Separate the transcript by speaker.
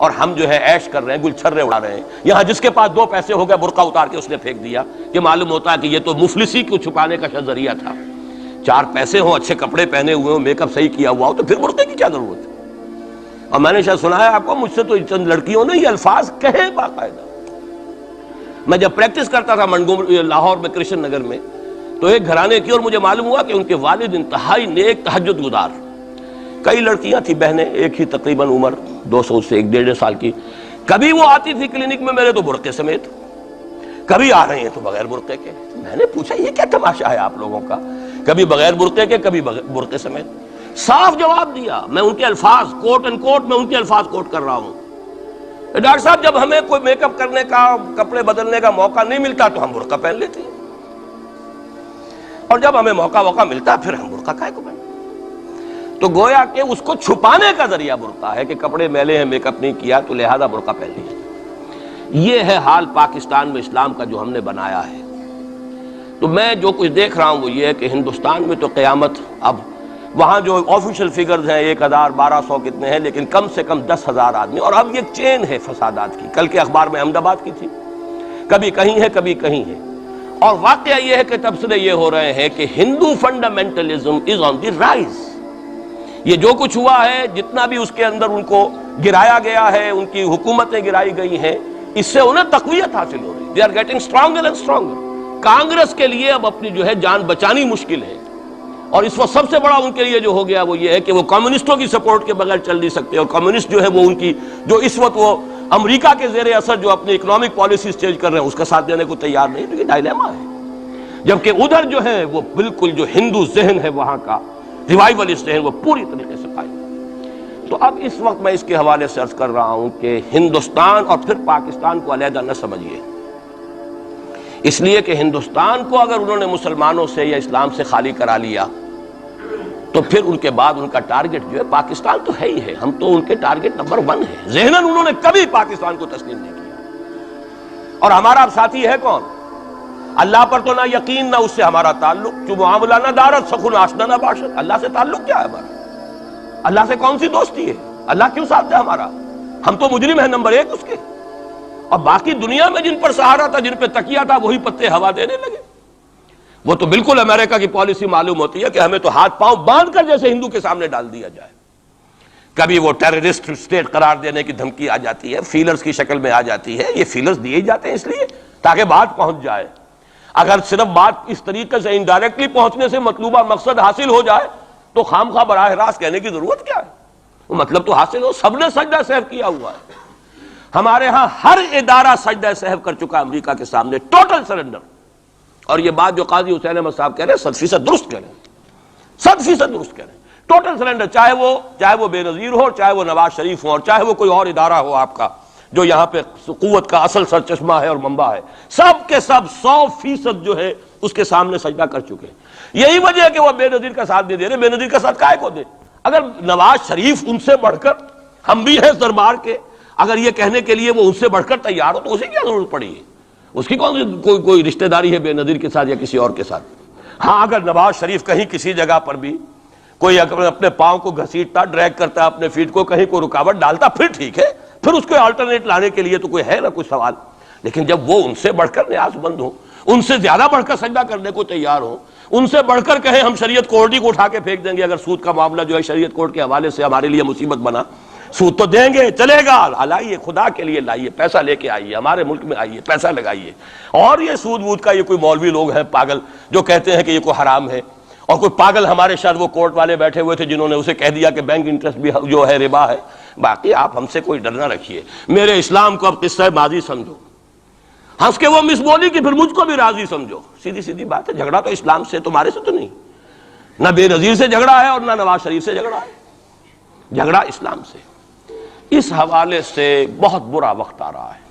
Speaker 1: اور ہم جو ہے عیش کر رہے ہیں، گلچھرے اڑا رہے ہیں. یہاں جس کے پاس 2 پیسے ہو گئے برقع اتار کے اس نے پھینک دیا کہ معلوم ہوتا ہے کہ یہ تو مفلسی کو چھپانے کا ذریعہ تھا. 4 پیسے ہوں، اچھے کپڑے پہنے ہوئے ہوں، میک اپ صحیح کیا ہوا ہو تو پھر برقعے کی کیا ضرورت ہے؟ اور میں نے شاید سنا ہے آپ کو، مجھ سے تو چند لڑکیوں نے یہ الفاظ کہے باقاعدہ. میں جب پریکٹس کرتا تھا لاہور میں کرشن نگر میں، تو ایک گھرانے کی، اور مجھے معلوم ہوا کہ ان کے والد انتہائی نیک تہجد گزار. کئی لڑکیاں تھیں بہنیں، ایک ہی تقریباً عمر 200 سے 1.5 سال کی. کبھی وہ آتی تھی کلینک میں میرے تو برقعے سمیت، کبھی آ رہے ہیں تو بغیر برقعے کے. میں نے پوچھا یہ کیا تماشا ہے آپ لوگوں کا، کبھی بغیر برقعے کے کبھی برقعے سمیت. صاف جواب دیا، میں ان کے الفاظ کوٹ اینڈ کوٹ میں ان کے الفاظ کوٹ کر رہا ہوں. ڈاکٹر صاحب جب ہمیں کوئی میک اپ کرنے کا، کپڑے بدلنے کا موقع نہیں ملتا تو ہم برقع پہن لیتے ہیں، اور جب ہمیں موقع ملتا پھر ہم برقع کائے کو پہنتے. تو گویا کہ اس کو چھپانے کا ذریعہ برقع ہے کہ کپڑے میلے ہیں، میک اپ نہیں کیا تو لہذا برقع پہن لیجیے. یہ ہے حال پاکستان میں اسلام کا جو ہم نے بنایا ہے. تو میں جو کچھ دیکھ رہا ہوں وہ یہ ہے کہ ہندوستان میں تو قیامت، اب وہاں جو آفیشیل فگرز ہیں 1000 1200 کتنے ہیں، لیکن کم سے کم 10,000 آدمی، اور اب یہ چین ہے فسادات کی. کل کے اخبار میں احمد آباد کی تھی، کبھی کہیں ہے کبھی کہیں ہے. اور واقعہ یہ ہے کہ تبصرے یہ ہو رہے ہیں کہ ہندو فنڈامنٹلزم از آن دی رائز. یہ جو کچھ ہوا ہے، جتنا بھی اس کے اندر ان کو گرایا گیا ہے، ان کی حکومتیں گرائی گئی ہیں، اس سے انہیں تقویت حاصل ہو رہی ہے. They are getting stronger and stronger. Congress کے لیے اب اپنی جو ہے جان بچانی مشکل ہے، اور اس وقت سب سے بڑا ان کے لیے جو ہو گیا وہ یہ ہے کہ وہ کمیونسٹوں کی سپورٹ کے بغیر چل نہیں سکتے. اور کمیونسٹ جو ہے وہ ان کی جو اس وقت وہ امریکہ کے زیر اثر جو اپنی اکنامک پالیسیز چینج کر رہے ہیں اس کا ساتھ دینے کو تیار نہیں. تو یہ ڈائلیما ہے. جبکہ ادھر جو ہے وہ بالکل جو ہندو ذہن ہے وہاں کا ریوائولسٹ ذہن وہ پوری طریقے سے قائم ہے. تو اب اس وقت میں اس کے حوالے سے عرض کر رہا ہوں کہ ہندوستان اور پھر پاکستان کو علیحدہ نہ سمجھیے، اس لیے کہ ہندوستان کو اگر انہوں نے مسلمانوں سے یا اسلام سے خالی کرا لیا تو پھر ان کے بعد ان کا ٹارگٹ جو ہے پاکستان تو ہے ہی ہے. ہم تو ان کے ٹارگٹ نمبر 1 ہے. ذہناً انہوں نے کبھی پاکستان کو تسلیم نہیں کیا. اور ہمارا اب ساتھی ہے کون؟ اللہ پر تو نہ یقین نہ اس سے ہمارا تعلق. جو معاملہ نہ دارت سخن آشنا نہ باشد. اللہ سے تعلق کیا ہے ہمارا؟ اللہ سے کون سی دوستی ہے؟ اللہ کیوں ساتھ ہے ہمارا؟ ہم تو مجرم ہیں نمبر 1 اس کے. اور باقی دنیا میں جن پر سہارا تھا، جن پہ تکیہ تھا، وہی پتے ہوا دینے لگے. وہ تو بالکل امریکہ کی پالیسی معلوم ہوتی ہے کہ ہمیں تو ہاتھ پاؤں باندھ کر جیسے ہندو کے سامنے ڈال دیا جائے. کبھی وہ ٹیررسٹ اسٹیٹ قرار دینے کی دھمکی آ جاتی ہے، فیلرز کی شکل میں آ جاتی ہے. یہ فیلرز دیے جاتے ہیں اس لیے تاکہ بات پہنچ جائے. اگر صرف بات اس طریقے سے انڈائریکٹلی پہنچنے سے مطلوبہ مقصد حاصل ہو جائے تو خام خواہ براہ راست کہنے کی ضرورت کیا ہے؟ وہ مطلب تو حاصل ہو. سب نے سجدہ سہو کیا ہوا ہے. ہمارے ہاں ہر ادارہ سجدہ سہو کر چکا امریکہ کے سامنے، ٹوٹل سرنڈر. اور یہ بات جو قاضی حسین احمد صاحب کہہ رہے ہیں 100% درست کہہ رہے ہیں، 100% درست کہہ رہے ہیں. ٹوٹل سرنڈر، چاہے وہ بے نظیر ہو، چاہے وہ نواز شریف ہو، اور چاہے وہ کوئی اور ادارہ ہو آپ کا جو یہاں پہ قوت کا اصل سرچشمہ ہے اور منبع ہے، سب کے سب 100% جو ہے اس کے سامنے سجدہ کر چکے ہیں. یہی وجہ ہے کہ وہ بے نظیر کا ساتھ نہیں دے رہے. بے نظیر کا ساتھ کائے کو دے؟ اگر نواز شریف ان سے بڑھ کر، ہم بھی ہیں دربار کے، اگر یہ کہنے کے لیے وہ ان سے بڑھ کر تیار ہو تو اسے کیا ضرورت پڑی ہے؟ اس کی کون کوئی رشتہ داری ہے بے نظیر کے ساتھ یا کسی اور کے ساتھ؟ ہاں اگر نواز شریف کہیں کسی جگہ پر بھی کوئی اپنے پاؤں کو گھسیٹتا، ڈریگ کرتا اپنے فیٹ کو، کہیں کوئی رکاوٹ ڈالتا، پھر ٹھیک ہے، پھر اس کو آلٹرنیٹ لانے کے لیے تو کوئی ہے نہ کوئی سوال. لیکن جب وہ ان سے بڑھ کر نیاز مند ہوں، ان سے زیادہ بڑھ کر سجدہ کرنے کو تیار ہوں، ان سے بڑھ کر کہیں ہم شریعت کورٹ ہی کو اٹھا کے پھینک دیں گے اگر سود کا معاملہ جو ہے شریعت کورٹ کے حوالے سے ہمارے لیے مصیبت بنا، سود تو دیں گے، چلے گا، لائیے خدا کے لیے لائیے، پیسہ لے کے آئیے، ہمارے ملک میں آئیے، پیسہ لگائیے. اور یہ سود وود کا یہ کوئی مولوی لوگ ہیں پاگل جو کہتے ہیں کہ یہ کوئی حرام ہے، اور کوئی پاگل ہمارے شاید وہ کورٹ والے بیٹھے ہوئے تھے جنہوں نے اسے کہہ دیا کہ بینک انٹرسٹ بھی جو ہے ربا ہے. باقی آپ ہم سے کوئی ڈر نہ رکھیے. میرے اسلام کو اب قصہ ماضی سمجھو، ہنس کے وہ مس بولی کہ پھر مجھ کو بھی راضی سمجھو. سیدھی بات ہے. جھگڑا تو اسلام سے تمہارے سے تو نہیں، نہ بے نظیر سے جھگڑا ہے اور نہ نواز شریف سے جھگڑا ہے، جھگڑا اسلام سے. اس حوالے سے بہت برا وقت آ رہا ہے.